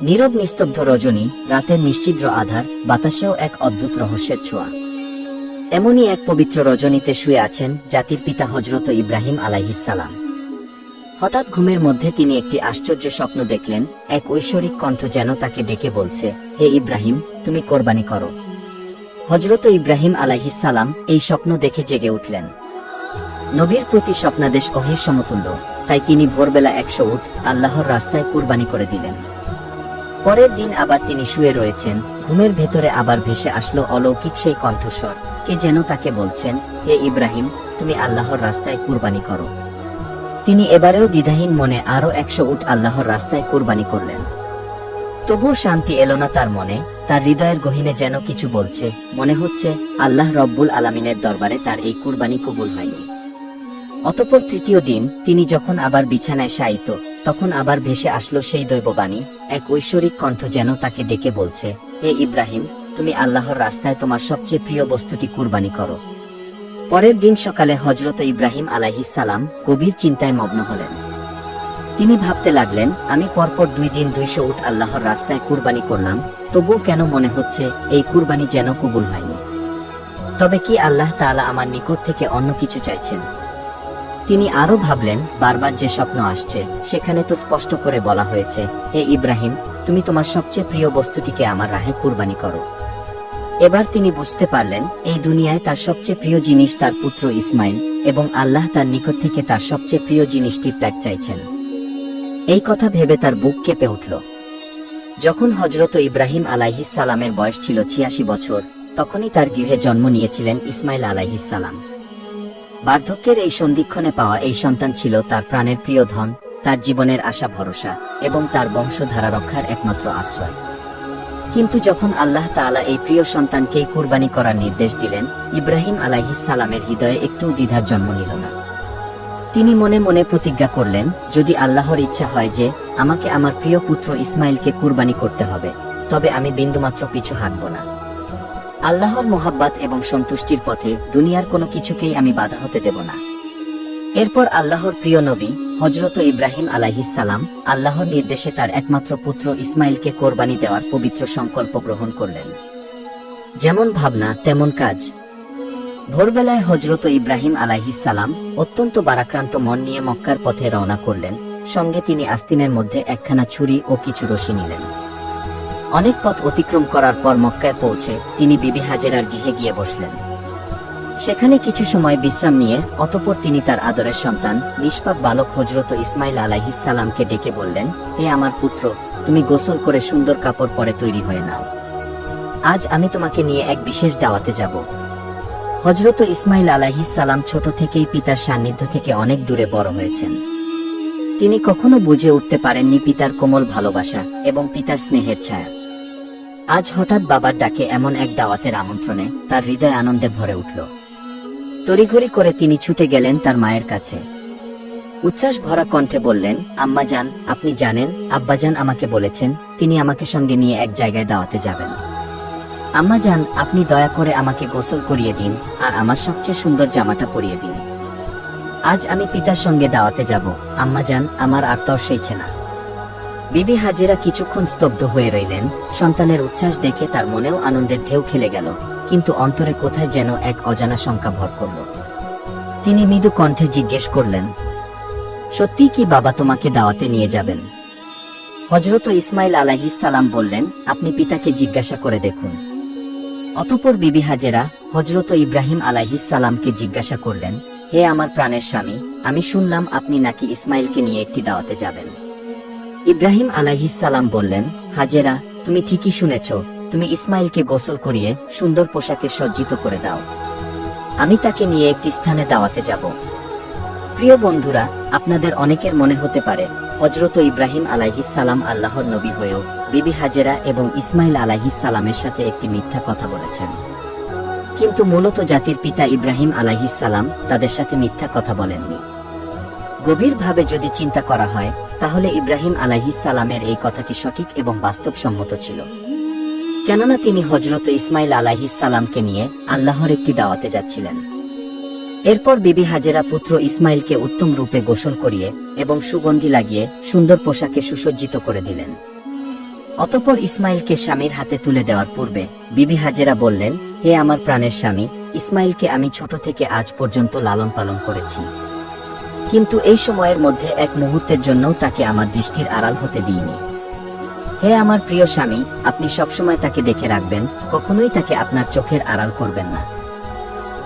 নীরব নিস্তব্ধ রজনী, রাতের নিশ্চিদ্র আধার, বাতাসেও এক অদ্ভুত রহস্যের ছোঁয়া। এমনই এক পবিত্র রজনীতে শুয়ে আছেন জাতির পিতা হযরত ইব্রাহিম আলাইহিস সালাম। হঠাৎ ঘুমের মধ্যে তিনি একটি আশ্চর্য স্বপ্ন দেখলেন। এক ঐশ্বরিক কণ্ঠ যেন তাকে ডেকে বলছে, হে ইব্রাহিম, তুমি কোরবানি করো। হযরত ইব্রাহিম আলাইহিস সালাম এই স্বপ্ন দেখে জেগে উঠলেন। নবীর প্রতি স্বপ্নাদেশ ওহীর সমতুল্য, তাই তিনি ভোরবেলা 100 উট আল্লাহর রাস্তায় কুরবানি করে দিলেন। পরের দিন আবার তিনি শুয়ে রয়েছেন, ঘুমের ভেতরে আবার ভেসে আসলো অলৌকিক সেই কণ্ঠস্বর। কে যেন তাকে বলছেন, হে ইব্রাহিম, তুমি আল্লাহর রাস্তায় কুরবানি করো। তিনি এবারেও দ্বিধাহীন মনে আরো 100 উট আল্লাহর রাস্তায় কুরবানি করলেন। তবুও শান্তি এলো না তার মনে। তার হৃদয়ের গহীনে যেন কিছু বলছে, মনে হচ্ছে আল্লাহ রব্বুল আলামিনের দরবারে তার এই কুরবানি কবুল হয়নি। অতঃপর তৃতীয় দিন তিনি যখন আবার বিছানায় শায়িত, তখন আবার ভেসে আসলো সেই দৈববাণী। এক ঐশ্বরিক কণ্ঠ যেন তাকে ডেকে বলছে, হে ইব্রাহিম, তুমি আল্লাহর রাস্তায় তোমার সবচেয়ে প্রিয় বস্তুটি কুরবানি করো। পরের দিন সকালে হযরত ইব্রাহিম আলাইহিস সালাম গভীর চিন্তায় মগ্ন হলেন। তিনি ভাবতে লাগলেন, আমি পরপর 2 দিন 200 উট আল্লাহর রাস্তায় কুরবানি করলাম, তবুও কেন মনে হচ্ছে এই কুরবানি যেন কবুল হয়নি। তবে কি আল্লাহ তাআলা আমার নিকট থেকে অন্য কিছু চাইছেন? তিনি আরো ভাবলেন, বারবার যে স্বপ্ন আসছে সেখানে তো স্পষ্ট করে বলা হয়েছে, হে ইব্রাহিম, তুমি তোমার সবচেয়ে প্রিয় বস্তুটিকে আমার রাহে কুরবানি করো। এবার তিনি বুঝতে পারলেন, এই দুনিয়ায় তার সবচেয়ে প্রিয় জিনিস তার পুত্র ইসমাইল, এবং আল্লাহ তার নিকট থেকে তার সবচেয়ে প্রিয় জিনিসটির ত্যাগ চাইছেন। এই কথা ভেবে তার বুক কেঁপে উঠল। যখন হযরত ইব্রাহিম আলাইহিস সালামের বয়স ছিল 86 বছর, তখনই তার গৃহে জন্ম নিয়েছিলেন ইসমাইল আলাইহিস সালাম। বার্ধক্যের এই সন্ধিক্ষণে পাওয়া এই সন্তান ছিল তার প্রাণের প্রিয় ধন, তার জীবনের আশা ভরসা, এবং তার বংশধারা রক্ষার একমাত্র আশ্রয়। কিন্তু যখন আল্লাহ তাআলা এই প্রিয় সন্তানকেই কুরবানি করার নির্দেশ দিলেন, ইব্রাহিম আলাইহিস সালামের হৃদয়ে একটু দ্বিধার জন্ম নিল না। তিনি মনে মনে প্রতিজ্ঞা করলেন, যদি আল্লাহর ইচ্ছা হয় যে আমাকে আমার প্রিয় পুত্র ইসমাইলকে কুরবানি করতে হবে, তবে আমি বিন্দুমাত্র পিছু হাঁটব না। আল্লাহর মোহাব্বত এবং সন্তুষ্টির পথে দুনিয়ার কোনো কিছুকেই আমি বাধা হতে দেব না। এরপর আল্লাহর প্রিয় নবী হযরত ইব্রাহিম আলাইহিস সালাম আল্লাহর নির্দেশে তার একমাত্র পুত্র ইসমাইলকে কোরবানি দেওয়ার পবিত্র সংকল্প গ্রহণ করলেন। যেমন ভাবনা তেমন কাজ। ভোরবেলায় হযরত ইব্রাহিম আলাইহিস সালাম অত্যন্ত বারাক্রান্ত মন নিয়ে মক্কার পথে রওনা করলেন। সঙ্গে তিনি আস্তিনের মধ্যে একখানা ছুরি ও কিছু রশি নিলেন। অনেক পথ অতিক্রম করার পর মক্কায় পৌঁছে তিনি বিবি হাজেরার গৃহে গিয়ে বসলেন। সেখানে কিছু সময় বিশ্রাম নিয়ে অতঃপর তিনি তার আদরের সন্তান নিষ্পাপ বালক হযরত ইসমাইল আলাইহিস সালামকে ডেকে বললেন, হে আমার পুত্র, তুমি গোসল করে সুন্দর কাপড় পরে তৈরি হয়ে নাও। আজ আমি তোমাকে নিয়ে এক বিশেষ দাওয়াতে যাব। হযরত ইসমাইল আলাইহিস সালাম ছোট থেকেই পিতার সান্নিধ্য থেকে অনেক দূরে বড় হয়েছেন। তিনি কখনো বুঝে উঠতে পারেননি পিতার কোমল ভালোবাসা এবং পিতার স্নেহের ছায়া। আজ হঠাৎ বাবার ডাকে এমন এক দাওয়াতের আমন্ত্রণে তার হৃদয় আনন্দে ভরে উঠল। তড়িঘড়ি করে তিনি ছুটে গেলেন তার মায়ের কাছে। উচ্ছ্বাস ভরা কণ্ঠে বললেন, আম্মা জান, আপনি জানেন আব্বাজান আমাকে বলেছেন তিনি আমাকে সঙ্গে নিয়ে এক জায়গায় দাওয়াতে যাবেন। আম্মা জান, আপনি দয়া করে আমাকে গোসল করিয়ে দিন আর আমার সবচেয়ে সুন্দর জামাটা পরিয়ে দিন। আজ আমি পিতার সঙ্গে দাওয়াতে যাব। আম্মা জান, আমার আর তর সইছে না। বিবি হাজেরা কিছুক্ষণ স্তব্ধ হয়ে রইলেন। সন্তানের উচ্ছ্বাস দেখে তার মনেও আনন্দের ঢেউ খেলে গেল, কিন্তু অন্তরে কোথায় যেন এক অজানা শঙ্কা ভর করল। তিনি মৃদু কণ্ঠে জিজ্ঞেস করলেন, সত্যি কি বাবা তোমাকে দাওয়াতে নিয়ে যাবেন? হযরত ইসমাইল আলাইহিস সালাম বললেন, আপনি পিতাকে জিজ্ঞাসা করে দেখুন। অতঃপর বিবি হাজেরা হযরত ইব্রাহিম আলাইহিস সালামকে জিজ্ঞাসা করলেন, হে আমার প্রাণের স্বামী, আমি শুনলাম আপনি নাকি ইসমাইলকে নিয়ে একটি দাওয়াতে যাবেন। ইব্রাহিম আলাইহিস সালাম বললেন, হাজেরা, তুমি ঠিকই শুনেছ, তুমি ইসমাইলকে গোসল করিয়ে সুন্দর পোশাকে সজ্জিত করে দাও। আমি তাকে নিয়ে একটি স্থানে দাওয়াতে যাব। প্রিয় বন্ধুরা, আপনাদের অনেকের মনে হতে পারে হযরত ইব্রাহিম আলাইহিস সালাম আল্লাহর নবী হয়েও বিবি হাজেরা এবং ইসমাইল আলাইহিস সালামের সাথে একটি মিথ্যা কথা বলেছেন। কিন্তু মূলত জাতির পিতা ইব্রাহিম আলাইহিস সালাম তাদের সাথে মিথ্যা কথা বলেননি। গভীরভাবে যদি চিন্তা করা হয়, তাহলে ইব্রাহিম আলাইহিস সালামের এই কথাটি সঠিক এবং বাস্তবসম্মত ছিল। কেননা তিনি হযরত ইসমাইল আলাইহিস সালামকে নিয়ে আল্লাহর একটি দাওয়াতে যাচ্ছিলেন। এরপর বিবি হাজেরা পুত্র ইসমাইলকে উত্তম রূপে গোসল করিয়ে এবং সুগন্ধি লাগিয়ে সুন্দর পোশাকে সুসজ্জিত করে দিলেন। অতঃপর ইসমাইলকে স্বামীর হাতে তুলে দেওয়ার পূর্বে বিবি হাজেরা বললেন, হে আমার প্রাণের স্বামী, ইসমাইলকে আমি ছোট থেকে আজ পর্যন্ত লালন পালন করেছি, কিন্তু এই সময়ের মধ্যে এক মুহূর্তের জন্যও তাকে আমার দৃষ্টির আড়াল হতে দিইনি। হে আমার প্রিয় স্বামী, আপনি সবসময় তাকে দেখে রাখবেন, কখনোই তাকে আপনার চোখের আড়াল করবেন না।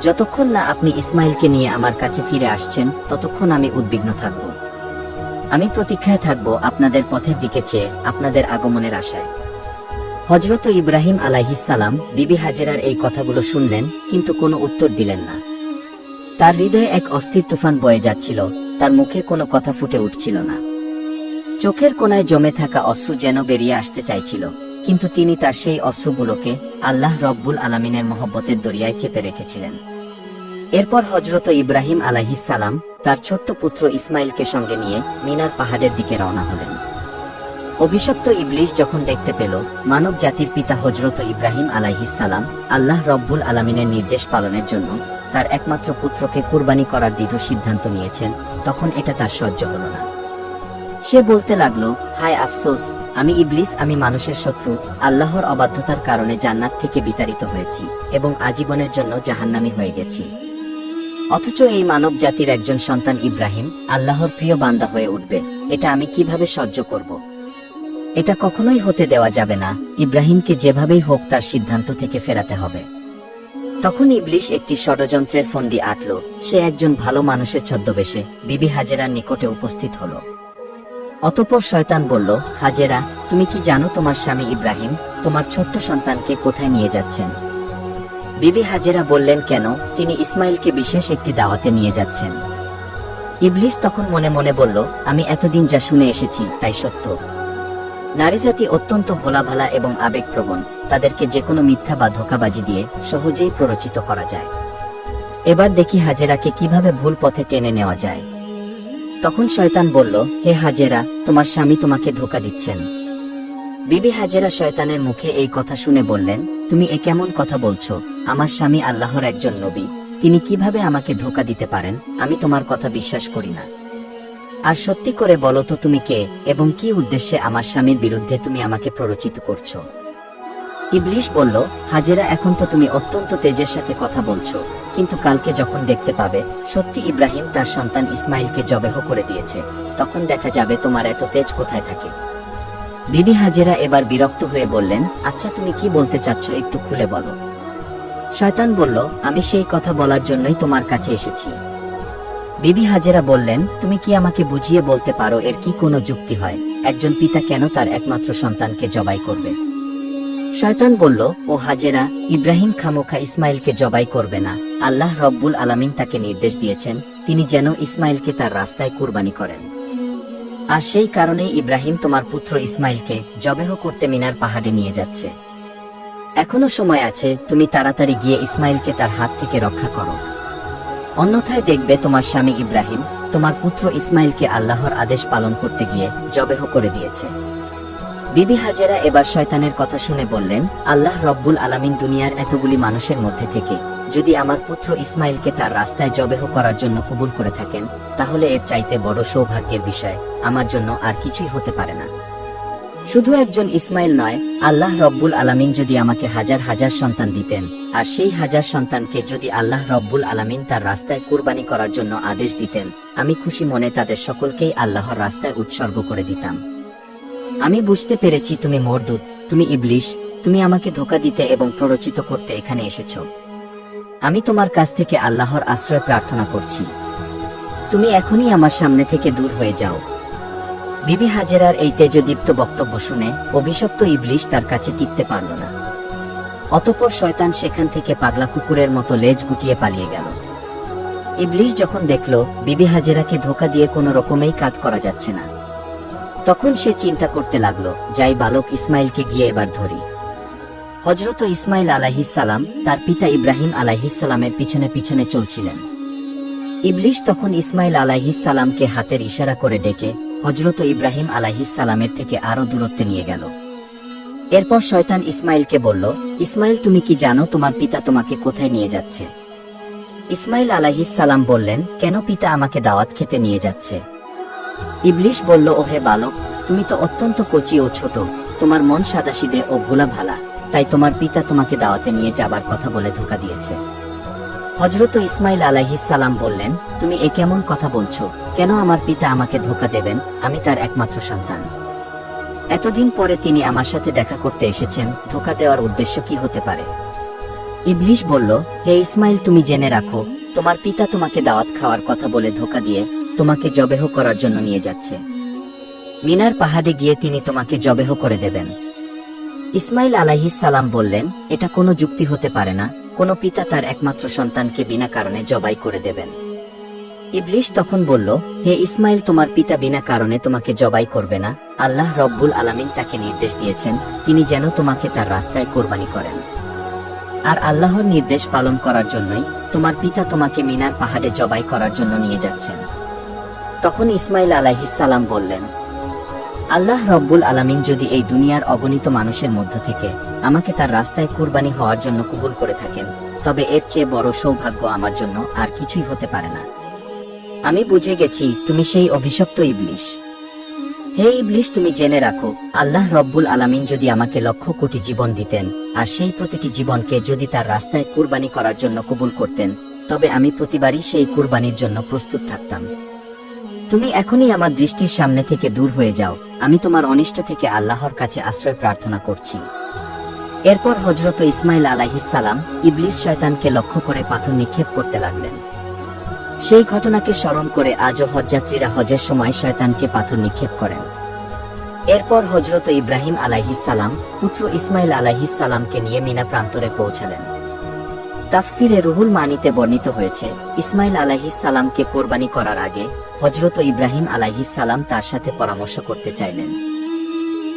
যতক্ষণ না আপনি ইসমাইলকে নিয়ে আমার কাছে ফিরে আসছেন, ততক্ষণ আমি উদ্বিগ্ন থাকব। আমি প্রতীক্ষায় থাকব আপনাদের পথের দিকে চেয়ে, আপনাদের আগমনের আশায়। হযরত ইব্রাহিম আলাইহিস সালাম বিবি হাজেরার এই কথাগুলো শুনলেন, কিন্তু কোনো উত্তর দিলেন না। তার হৃদয়ে এক অস্থির তুফান বয়ে যাচ্ছিল, তার মুখে কোনো কথা ফুটে উঠছিল না। চোখের কোণায় জমে থাকা অশ্রু যেন বেরিয়ে আসতে চাইছিল, কিন্তু তিনি তার সেই অশ্রুগুলোকে আল্লাহ রব্বুল আলামিনের মহব্বতের দরিয়ায় চেপে রেখেছিলেন। এরপর হযরত ইব্রাহিম আলাইহিস সালাম তার ছোট্ট পুত্র ইসমাইলকে সঙ্গে নিয়ে মিনার পাহাড়ের দিকে রওনা হলেন। অভিশপ্ত ইবলিস যখন দেখতে পেল মানব জাতির পিতা হযরত ইব্রাহিম আলাইহিস সালাম আল্লাহ রব্বুল আলামিনের নির্দেশ পালনের জন্য তার একমাত্র পুত্রকে কুরবানি করার দৃঢ় সিদ্ধান্ত নিয়েছেন, তখন এটা তার সহ্য হল না। সে বলতে লাগলো, হায় আফসোস, আমি ইবলিস, আমি মানুষের শত্রু, আল্লাহর অবাধ্যতার কারণে জান্নাত থেকে বিতাড়িত হয়েছি এবং আজীবনের জন্য জাহান্নামী হয়ে গেছি। অথচ এই মানব জাতির একজন সন্তান ইব্রাহিম আল্লাহর প্রিয় বান্দা হয়ে উঠবে, এটা আমি কিভাবে সহ্য করব? এটা কখনোই হতে দেওয়া যাবে না। ইব্রাহিমকে যেভাবেই হোক তার সিদ্ধান্ত থেকে ফেরাতে হবে। তখন ইবলিস একটি ষড়যন্ত্রের ফন্দি আঁটল। সে একজন ভালো মানুষের ছদ্মবেশে বিবি হাজেরার নিকটে উপস্থিত হল। অতঃপর শয়তান বলল, হাজেরা, তুমি কি জানো তোমার স্বামী ইব্রাহিম তোমার ছোট্ট সন্তানকে কোথায় নিয়ে যাচ্ছেন? বিবি হাজেরা বললেন, কেন? তিনি ইসমাইলকে বিশেষ একটি দাওয়াতে নিয়ে যাচ্ছেন। ইবলিস তখন মনে মনে বলল, আমি এতদিন যা শুনে এসেছি তাই সত্য। নারীজাতি অত্যন্ত ভোলাভালা এবং আবেগপ্রবণ, তাদেরকে যে কোনো মিথ্যা বা ধোঁকাবাজি দিয়ে সহজেই প্ররোচিত করা যায়। এবার দেখি হাজেরাকে কিভাবে ভুল পথে টেনে নেওয়া যায়। তখন শয়তান বলল, হে হাজেরা, তোমার স্বামী তোমাকে ধোঁকা দিচ্ছেন। বিবি হাজেরা শয়তানের মুখে এই কথা শুনে বললেন, তুমি এ কেমন কথা বলছো? আমার স্বামী আল্লাহর একজন নবী, তিনি কিভাবে আমাকে ধোঁকা দিতে পারেন? আমি তোমার কথা বিশ্বাস করি না। আর সত্যি করে বলো তো তুমি কে এবং কি উদ্দেশ্যে আমার স্বামীর বিরুদ্ধে তুমি আমাকে প্ররোচিত করছো? ইবলিস বলল, হাজেরা, এখন তো তুমি অত্যন্ত তেজের সাথে কথা বলছো, কিন্তু কালকে যখন দেখতে পাবে সত্যি ইব্রাহিম তার সন্তান ইসমাইলকে জবেহ করে দিয়েছে, তখন দেখা যাবে তোমার এত তেজ কোথায় থাকে। বিবি হাজেরা এবার বিরক্ত হয়ে বললেন, আচ্ছা তুমি কি বলতে চাচ্ছ একটু খুলে বলো। শয়তান বলল, আমি সেই কথা বলার জন্যই তোমার কাছে এসেছি। বিবি হাজেরা বললেন, তুমি কি আমাকে বুঝিয়ে বলতে পারো এর কি কোনো যুক্তি হয়? একজন পিতা কেন তার একমাত্র সন্তানকে জবাই করবে? শয়তান বলল, ও হাজেরা, ইব্রাহিম খামোখা ইসমাইলকে জবাই করবে না। আল্লাহ রব্বুল আলামিন তাকে নির্দেশ দিয়েছেন তিনি যেন ইসমাইলকে তার রাস্তায় কুরবানি করেন। আর সেই কারণেই ইব্রাহিম তোমার পুত্র ইসমাইলকে জবেহ করতে মিনার পাহাড়ে নিয়ে যাচ্ছে। এখনো সময় আছে, তুমি তাড়াতাড়ি গিয়ে ইসমাইলকে তার হাত থেকে রক্ষা করো, অন্যথায় দেখবে তোমার স্বামী ইব্রাহিম তোমার পুত্র ইসমাইলকে আল্লাহর আদেশ পালন করতে গিয়ে জবেহ করে দিয়েছে। বিবি হাজেরা এবার শয়তানের কথা শুনে বললেন, আল্লাহ রব্বুল আলামিন দুনিয়ার এতগুলি মানুষের মধ্যে থেকে যদি আমার পুত্র ইসমাইলকে তার রাস্তায় জবেহ করার জন্য কবুল করে থাকেন, তাহলে এর চাইতে বড় সৌভাগ্যের বিষয় আমার জন্য আর কিছুই হতে পারে না। শুধু একজন ইসমাইল নয়, আল্লাহ রব্বুল আলামিন যদি আমাকে হাজার হাজার সন্তান দিতেন, আর সেই হাজার সন্তানকে যদি আল্লাহ রব্বুল আলামিন তার রাস্তায় কুরবানি করার জন্য আদেশ দিতেন, আমি খুশি মনে তাদের সকলকেই আল্লাহর রাস্তায় উৎসর্গ করে দিতাম। আমি বুঝতে পেরেছি তুমি মরদুদ, তুমি ইবলিস, তুমি আমাকে ধোঁকা দিতে এবং প্ররোচিত করতে এখানে এসেছ। আমি তোমার কাছ থেকে আল্লাহর আশ্রয় প্রার্থনা করছি, তুমি এখনই আমার সামনে থেকে দূর হয়ে যাও। বিবি হাজেরার এই তেজদীপ্ত বক্তব্য শুনে অভিশপ্ত ইবলিস তার কাছে টিকতে পারল না। অতঃপর শয়তান সেখান থেকে পাগলা কুকুরের মতো লেজ গুটিয়ে পালিয়ে গেল। ইবলিস যখন দেখল বিবি হাজেরাকে ধোঁকা দিয়ে কোনো রকমেই কাজ করা যাচ্ছে না, তখন সে চিন্তা করতে লাগলো, যাই বালক ইসমাইলকে গিয়ে এবার ধরি। হযরত ইসমাইল আলাইহিস সালাম তার পিতা ইব্রাহিম আলাইহিস সালামের পিছনে পিছনে চলছিলেন। ইবলিস তখন ইসমাইল আলাইহিস সালামকে হাতের ইশারা করে ডেকে হযরত ইব্রাহিম আলাইহিস সালামের থেকে আরো দূরত্বে নিয়ে গেল। এরপর শয়তান ইসমাইলকে বলল, ইসমাইল, তুমি কি জানো তোমার পিতা তোমাকে কোথায় নিয়ে যাচ্ছে? ইসমাইল আলাইহিস সালাম বললেন, কেন পিতা আমাকে দাওয়াত খেতে নিয়ে যাচ্ছে? ইবলিস বলল, ওহে বালক, তুমি তো অত্যন্ত কচি ও ছোট, তোমার মন সাদাসিধে ও ভোলা ভালা, তাই তোমার পিতা তোমাকে দাওয়াতে নিয়ে যাবার কথা বলে ধোঁকা দিয়েছে। হযরত ইসমাইল আলাইহিস সালাম বললেন, তুমি এ কেমন কথা বলছো? কেন আমার পিতা আমাকে ধোঁকা দেবেন? আমি তার একমাত্র সন্তান। এতদিন পরে তিনি আমার সাথে দেখা করতে এসেছেন, ধোঁকা দেওয়ার উদ্দেশ্য কি হতে পারে? ইবলিস বলল, হে ইসমাইল, তুমি জেনে রাখো, তোমার পিতা তোমাকে দাওয়াত খাওয়ার কথা বলে ধোঁকা দিয়ে তোমাকে জবেহ করার জন্য নিয়ে যাচ্ছে। মিনার পাহাড়ে গিয়ে তিনি তোমাকে জবেহ করে দেবেন। ইসমাইল আলাইহিস সালাম বললেন, এটা কোনো যুক্তি হতে পারে না, কোনো পিতা তার একমাত্র সন্তানকে বিনা কারণে জবাই করে দেবেন। ইবলিস তখন বলল, হে ইসমাইল, তোমার পিতা বিনা কারণে তোমাকে জবাই করবে না। আল্লাহ রব্বুল আলামিন তাকে নির্দেশ দিয়েছেন তিনি যেন তোমাকে তার রাস্তায় কোরবানি করেন। আর আল্লাহর নির্দেশ পালন করার জন্যই তোমার পিতা তোমাকে মিনার পাহাড়ে জবাই করার জন্য নিয়ে যাচ্ছেন। তখন ইসমাইল আলাইহিস সালাম বললেন, আল্লাহ রব্বুল আলামিন যদি এই দুনিয়ার অগণিত মানুষের মধ্য থেকে আমাকে তার রাস্তায় কুরবানি হওয়ার জন্য কবুল করে থাকেন, তবে এর চেয়ে বড় সৌভাগ্য আমার জন্য আর কিছুই হতে পারে না। আমি বুঝে গেছি তুমি সেই অভিশপ্ত ইবলিস। হে ইবলিস, তুমি জেনে রাখো, আল্লাহ রব্বুল আলামিন যদি আমাকে লক্ষ কোটি জীবন দিতেন আর সেই প্রতিটি জীবনকে যদি তার রাস্তায় কুরবানি করার জন্য কবুল করতেন, তবে আমি প্রতিবারই সেই কুরবানির জন্য প্রস্তুত থাকতাম। তুমি এখনই আমার দৃষ্টির সামনে থেকে দূর হয়ে যাও, আমি তোমার অনিষ্ট থেকে আল্লাহর কাছে আশ্রয় প্রার্থনা করছি। এরপর হযরত ইসমাইল আলাইহিস সালাম ইবলিস শয়তানকে লক্ষ্য করে পাথর নিক্ষেপ করতে লাগলেন। সেই ঘটনাকে স্মরণ করে আজও হজযাত্রীরা হজের সময় শয়তানকে পাথর নিক্ষেপ করেন। এরপর হযরত ইব্রাহিম আলাইহিস সালাম পুত্র ইসমাইল আলাইহিস সালামকে নিয়ে মিনা প্রান্তরে পৌঁছালেন। তাফসিরে রুহুল মানিতে বর্ণিত হয়েছে, ইসমাইল আলাইহিস সালামকে কোরবানি করার আগে হযরত ইব্রাহিম আলাইহিস সালাম তার সাথে পরামর্শ করতে চাইলেন।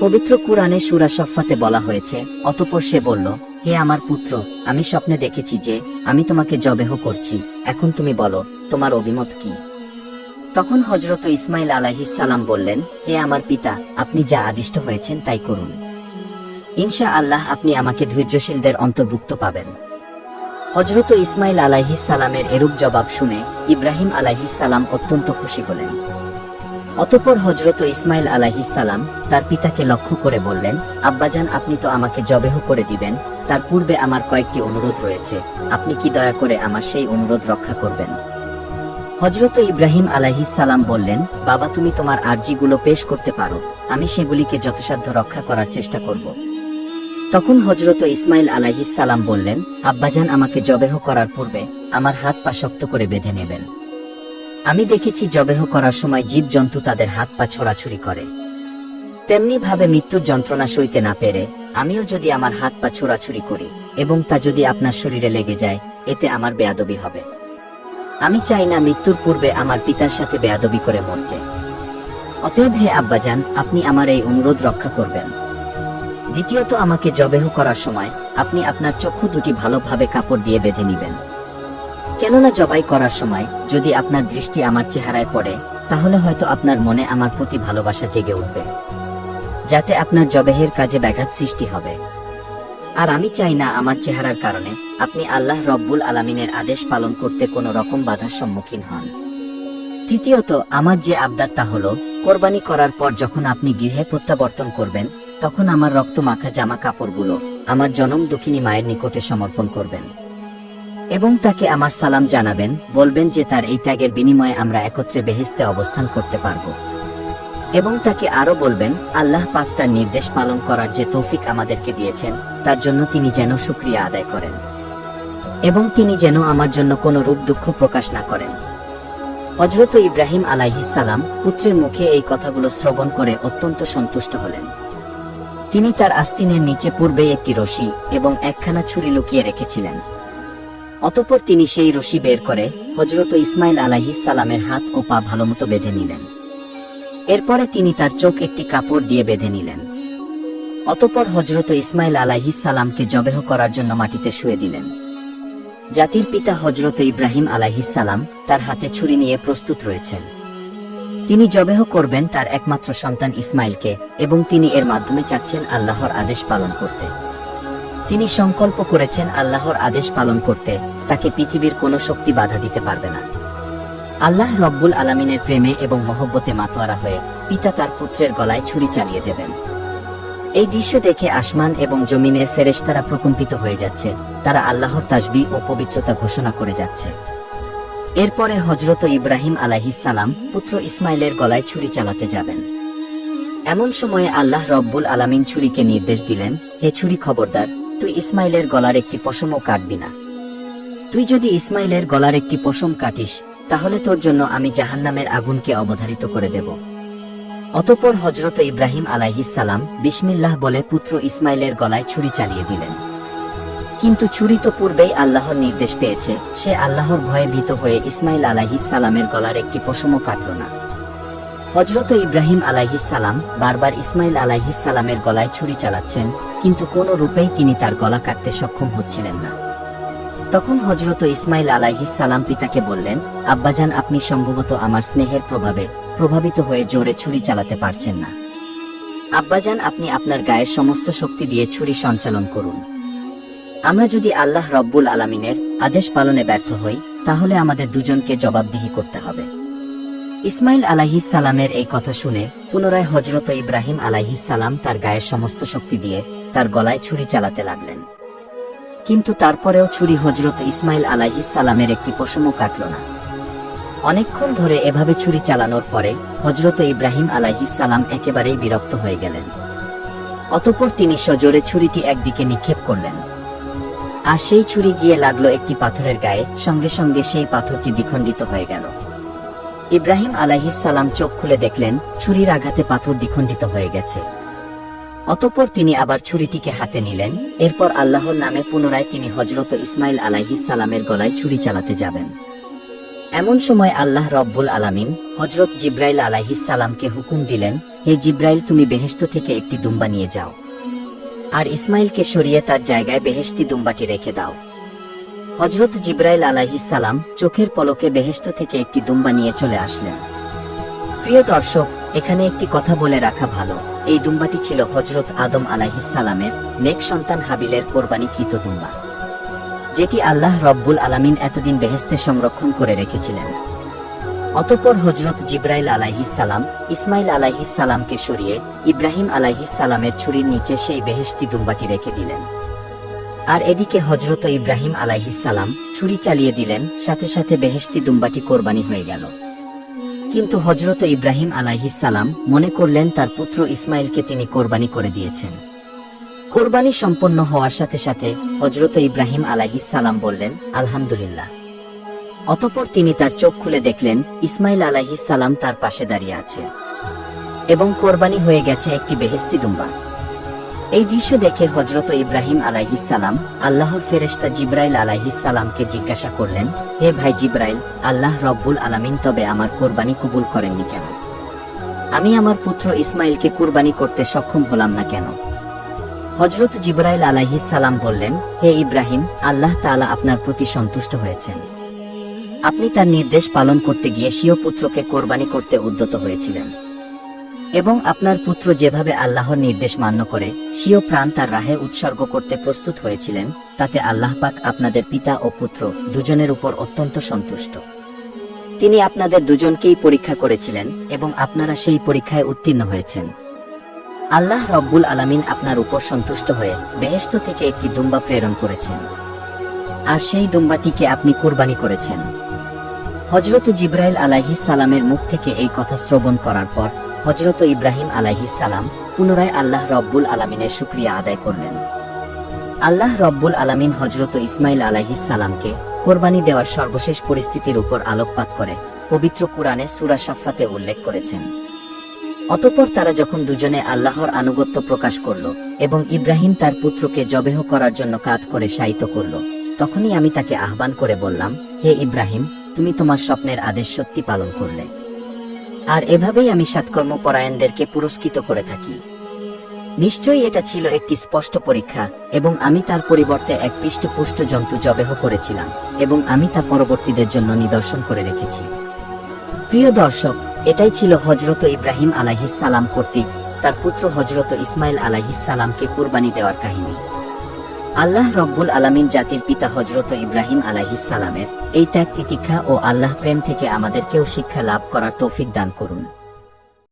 পবিত্র কুরআনে সূরা সফফাতে বলা হয়েছে, অতঃপর সে বলল, হে আমার পুত্র, আমি স্বপ্নে দেখেছি যে আমি তোমাকে জবেহ করছি, এখন তুমি বলো তোমার অভিমত কি? তখন হযরত ইসমাইল আলাইহিস সালাম বললেন, হে আমার পিতা, আপনি যা আদিষ্ট হয়েছেন তাই করুন। ইনশাআল্লাহ আপনি আমাকে ধৈর্যশীলদের অন্তর্ভুক্ত পাবেন। হযরত ইসমাইল আলাইহিস সালামের এরূপ জবাব শুনে ইব্রাহিম আলাইহিস সালাম অত্যন্ত খুশি হলেন। অতঃপর হযরত ইসমাইল আলাইহিস সালাম তার পিতাকে লক্ষ্য করে বললেন, আব্বাজান, আপনি তো আমাকে জবেহ করে দিবেন, তার পূর্বে আমার কয়েকটি অনুরোধ রয়েছে, আপনি কি দয়া করে আমার সেই অনুরোধ রক্ষা করবেন? হযরত ইব্রাহিম আলাইহিস সালাম বললেন, বাবা, তুমি তোমার আরজিগুলো পেশ করতে পারো, আমি সেগুলিকে যথাসাধ্য রক্ষা করার চেষ্টা করব। তখন হযরত ইসমাইল আলাইহিস সালাম বললেন, আব্বাজান, আমাকে জবেহ করার পূর্বে আমার হাত পা শক্ত করে বেঁধে নেবেন। আমি দেখেছি জবেহ করার সময় জীবজন্তু তাদের হাত পা ছোড়াছুড়ি করে, তেমনি ভাবে মৃত্যুর যন্ত্রণা সইতে না পেরে আমিও যদি আমার হাত পা ছোড়াছুড়ি করি এবং তা যদি আপনার শরীরে লেগে যায়, এতে আমার বেয়াদবি হবে। আমি চাই না মৃত্যুর পূর্বে আমার পিতার সাথে বেয়াদবি করে মরতে। অতএব হে আব্বাজান, আপনি আমার এই অনুরোধ রক্ষা করবেন। দ্বিতীয়ত, আমাকে জবেহ করার সময় আপনি আপনার চক্ষু দুটি ভালোভাবে কাপড় দিয়ে বেঁধে নেবেন। কেননা জবাই করার সময় যদি আপনার দৃষ্টি আমার চেহারায় পড়ে, তাহলে হয়তো আপনার মনে আমার প্রতি ভালোবাসা জেগে উঠবে, যাতে আপনার জবেহের কাজে ব্যাঘাত সৃষ্টি হবে। আর আমি চাই না আমার চেহারার কারণে আপনি আল্লাহ রব্বুল আলামিনের আদেশ পালন করতে কোনো রকম বাধার সম্মুখীন হন। তৃতীয়ত, আমার যে আবদার তা হলো, কোরবানি করার পর যখন আপনি গৃহে প্রত্যাবর্তন করবেন, তখন আমার রক্ত মাখা জামা কাপড়গুলো আমার জনম দুঃখিনী মায়ের নিকটে সমর্পণ করবেন এবং তাকে আমার সালাম জানাবেন, বলবেন যে তার এই ত্যাগের বিনিময়ে আমরা একত্রে বেহেশতে অবস্থান করতে পারব। এবং তাকে আরো বলবেন, আল্লাহ পাক তার নির্দেশ পালন করার যে তৌফিক আমাদেরকে দিয়েছেন, তার জন্য তিনি যেন শুকরিয়া আদায় করেন এবং তিনি যেন আমার জন্য কোনো রূপ দুঃখ প্রকাশ না করেন। হযরত ইব্রাহিম আলাইহিস সালাম পুত্রের মুখে এই কথাগুলো শ্রবণ করে অত্যন্ত সন্তুষ্ট হলেন। তিনি তার আস্তিনের নিচে পূর্বেই একটি রশি এবং একখানা ছুরি লুকিয়ে রেখেছিলেন। অতঃপর তিনি সেই রশি বের করে হযরত ইসমাইল আলাইহিস সালামের হাত ও পা ভালোমতো বেঁধে নিলেন। এরপরে তিনি তার চোখ একটি কাপড় দিয়ে বেঁধে নিলেন। অতঃপর হযরত ইসমাইল আলাইহিস সালামকে জবেহ করার জন্য মাটিতে শুয়ে দিলেন। জাতির পিতা হযরত ইব্রাহিম আলাইহিস সালাম তার হাতে ছুরি নিয়ে প্রস্তুত রয়েছেন। তিনি জবেহ করবেন তার একমাত্র সন্তান ইসমাইলকে এবং তিনি এর মাধ্যমে চাচ্ছেন আল্লাহর আদেশ পালন করতে। তিনি সংকল্প করেছেন আল্লাহর আদেশ পালন করতে তাকে পৃথিবীর কোনো শক্তি বাধা দিতে পারবে না। আল্লাহ রব্বুল আলামিনের প্রেমে এবং মহব্বতে মাতোয়ারা হয়ে পিতা তার পুত্রের গলায় ছুরি চালিয়ে দেবেন এই দৃশ্য দেখে আসমান এবং জমিনের ফেরেশতারা প্রকম্পিত হয়ে যাচ্ছে, তারা আল্লাহর তাসবিহ ও পবিত্রতা ঘোষণা করে যাচ্ছে। এরপরে হযরত ইব্রাহিম আলাইহিস সালাম পুত্র ইসমাইলের গলায় ছুরি চালাতে যাবেন। এমন সময়ে আল্লাহ রব্বুল আলামিন ছুরিকে নির্দেশ দিলেন, হে ছুরি, খবরদার, তুই ইসমাইলের গলার একটি পশমও কাটবি না। তুই যদি ইসমাইলের গলার একটি পশম কাটিস, তাহলে তোর জন্য আমি জাহান্নামের আগুনকে অবধারিত করে দেব। অতঃপর হযরত ইব্রাহিম আলাইহিস সালাম বিসমিল্লাহ বলে পুত্র ইসমাইলের গলায় ছুরি চালিয়ে দিলেন। কিন্তু ছুরি তো পূর্বেই আল্লাহর নির্দেশ পেয়েছে, সে আল্লাহর ভয়ে ভীত হয়ে ইসমাইল আলাইহিস সালামের গলার একটি পশমও কাটল না। হযরত ইব্রাহিম আলাইহিস সালাম বারবার ইসমাইল আলাইহিস সালামের গলায় ছুরি চালাচ্ছেন, কিন্তু কোনো রূপেই তিনি তার গলা কাটতে সক্ষম হচ্ছিলেন না। তখন হযরত ইসমাইল আলাইহিস সালাম পিতাকে বললেন, আব্বাজান, আপনি সম্ভবত আমার স্নেহের প্রভাবে প্রভাবিত হয়ে জোরে ছুরি চালাতে পারছেন না। আব্বাজান, আপনি আপনার গায়ের সমস্ত শক্তি দিয়ে ছুরি সঞ্চালন করুন। আমরা যদি আল্লাহ রব্বুল আলামিনের আদেশ পালনে ব্যর্থ হই, তাহলে আমাদের দুজনকে জবাবদিহি করতে হবে। ইসমাইল আলাইহিস সালামের এই কথা শুনে পুনরায় হযরত ইব্রাহিম আলাইহিস সালাম তার গায়ের সমস্ত শক্তি দিয়ে তার গলায় ছুরি চালাতে লাগলেন। কিন্তু তারপরেও ছুরি হযরত ইসমাইল আলাইহিস সালামের একটি পশমও কাটল না। অনেকক্ষণ ধরে এভাবে ছুরি চালানোর পরে হযরত ইব্রাহিম আলাইহিস সালাম একেবারেই বিরক্ত হয়ে গেলেন। অতঃপর তিনি সজোরে ছুরিটি একদিকে নিক্ষেপ করলেন, আর সেই ছুরি গিয়ে লাগলো একটি পাথরের গায়ে। সঙ্গে সঙ্গে সেই পাথরটি দ্বিখণ্ডিত হয়ে গেল। ইব্রাহিম আলাইহিস সালাম চোখ খুলে দেখলেন ছুরির আঘাতে পাথর দ্বিখণ্ডিত হয়ে গেছে। অতঃপর তিনি আবার ছুরিটিকে হাতে নিলেন। এরপর আল্লাহর নামে পুনরায় তিনি হযরত ইসমাইল আলাইহিস সালামের গলায় ছুরি চালাতে যাবেন। এমন সময় আল্লাহ রব্বুল আলামিন হযরত জিব্রাইল আলাইহিস সালামকে হুকুম দিলেন, হে জিব্রাইল, তুমি বেহেশত থেকে একটি দুম্বা নিয়ে যাও, আর ইসমাইলকে সরিয়ে তার জায়গায় বেহেশতি দুম্বাটি রেখে দাও। হযরত জিব্রাইল আলাইহিস সালাম চোখের পলকে বেহেশত থেকে একটি দুম্বা নিয়ে চলে আসলেন। প্রিয় দর্শক, এখানে একটি কথা বলে রাখা ভালো, এই দুম্বাটি ছিল হযরত আদম আলাইহিস সালামের নেক সন্তান হাবিলের কোরবানিকৃত দুম্বা, যেটি আল্লাহ রব্বুল আলামিন এতদিন বেহেশতে সংরক্ষণ করে রেখেছিলেন। অতঃপর হযরত জিব্রাইল আলাইহিস সালাম ইসমাইল আলাইহিস সালামকে সরিয়ে ইব্রাহিম আলাইহিস সালামের ছুরির নিচে সেই বেহেশতি দুম্বাটি রেখে দিলেন। আর এদিকে হযরত ইব্রাহিম আলাইহিস সালাম ছুরি চালিয়ে দিলেন, সাথে সাথে বেহেশতি দুম্বাটি কোরবানি হয়ে গেল। কিন্তু হযরত ইব্রাহিম আলাইহিস সালাম মনে করলেন তার পুত্র ইসমাইলকে তিনি কোরবানি করে দিয়েছেন। কোরবানি সম্পন্ন হওয়ার সাথে সাথে হযরত ইব্রাহিম আলাইহিস সালাম বললেন, আলহামদুলিল্লাহ। অতঃপর তিনি তার চোখ খুলে দেখলেন ইসমাইল আলাইহিস সালাম তার পাশে দাঁড়িয়ে আছে এবং কোরবানি হয়ে গেছে একটি বেহেশতি দুম্বা। এই দৃশ্য দেখে হযরত ইব্রাহিম আলাইহিস সালাম আল্লাহর ফেরেশতা জিব্রাইল আলাইহিস সালামকে জিজ্ঞাসা করলেন, হে ভাই জিব্রাইল, আল্লাহ রব্বুল আলামিন তবে আমার কোরবানি কবুল করেননি কেন? আমি আমার পুত্র ইসমাইলকে কুরবানি করতে সক্ষম হলাম না কেন? হযরত জিব্রাইল আলাইহিস সালাম বললেন, হে ইব্রাহিম, আল্লাহ তাআলা আপনার প্রতি সন্তুষ্ট হয়েছেন। আপনি তার নির্দেশ পালন করতে গিয়ে স্বীয় পুত্রকে কোরবানি করতে উদ্যত হয়েছিলেন, এবং আপনার পুত্র যেভাবে আল্লাহর নির্দেশ মান্য করে স্বীয় প্রাণ তার রাহে উৎসর্গ করতে প্রস্তুত হয়েছিলেন, তাতে আল্লাহ পাক আপনাদের পিতা ও পুত্র দুজনের উপর অত্যন্ত সন্তুষ্ট। তিনি আপনাদের দুজনকেই পরীক্ষা করেছিলেন এবং আপনারা সেই পরীক্ষায় উত্তীর্ণ হয়েছেন। আল্লাহ রব্বুল আলামিন আপনার উপর সন্তুষ্ট হয়ে বেহেশত থেকে একটি দুম্বা প্রেরণ করেছেন, আর সেই দুম্বাটিকে আপনি কুরবানি করেছেন। হযরত জিব্রাইল আলাইহিস সালামের মুখ থেকে এই কথা শ্রবণ করার পর হযরত ইব্রাহিম আলাইহিস সালাম পুনরায় আল্লাহ রব্বুল আলামিনের শুকরিয়া আদায় করলেন। আল্লাহ রব্বুল আলামিন হযরত ইসমাইল আলাইহিস সালামকে কোরবানি দেওয়ার সর্বশেষ পরিস্থিতির উপর আলোকপাত করে পবিত্র কুরআনে সূরা সাফফাতে উল্লেখ করেছেন। অতঃপর তারা যখন দুজনে আল্লাহর আনুগত্য প্রকাশ করল এবং ইব্রাহিম তার পুত্রকে জবেহ করার জন্য কাঁধ করে শায়িত করল, তখনই আমি তাকে আহ্বান করে বললাম, হে ইব্রাহিম, তুমি তোমার স্বপ্নের আদেশ সত্যি পালন করলে, আর এভাবেই আমি সৎকর্মপরায়ণদেরকে পুরস্কৃত করে থাকি। নিশ্চয়ই এটা ছিল একটি স্পষ্ট পরীক্ষা, এবং আমি তার পরিবর্তে এক পৃষ্ঠপুষ্ট জন্তু জবেহ করেছিলাম, এবং আমি তা পরবর্তীদের জন্য নিদর্শন করে রেখেছি। প্রিয় দর্শক, এটাই ছিল হযরত ইব্রাহিম আলাইহিস সালাম কর্তৃক তার পুত্র হযরত ইসমাইল আলাইহিস সালামকে কুরবানি দেওয়ার কাহিনী। আল্লাহ রব্বুল আলামিন জাতির পিতা হযরত ইব্রাহিম আলাইহিস সালামের এই ত্যাগ তিতিক্ষা ও আল্লাহ প্রেম থেকে আমাদেরকেও শিক্ষা লাভ করার তৌফিক দান করুন।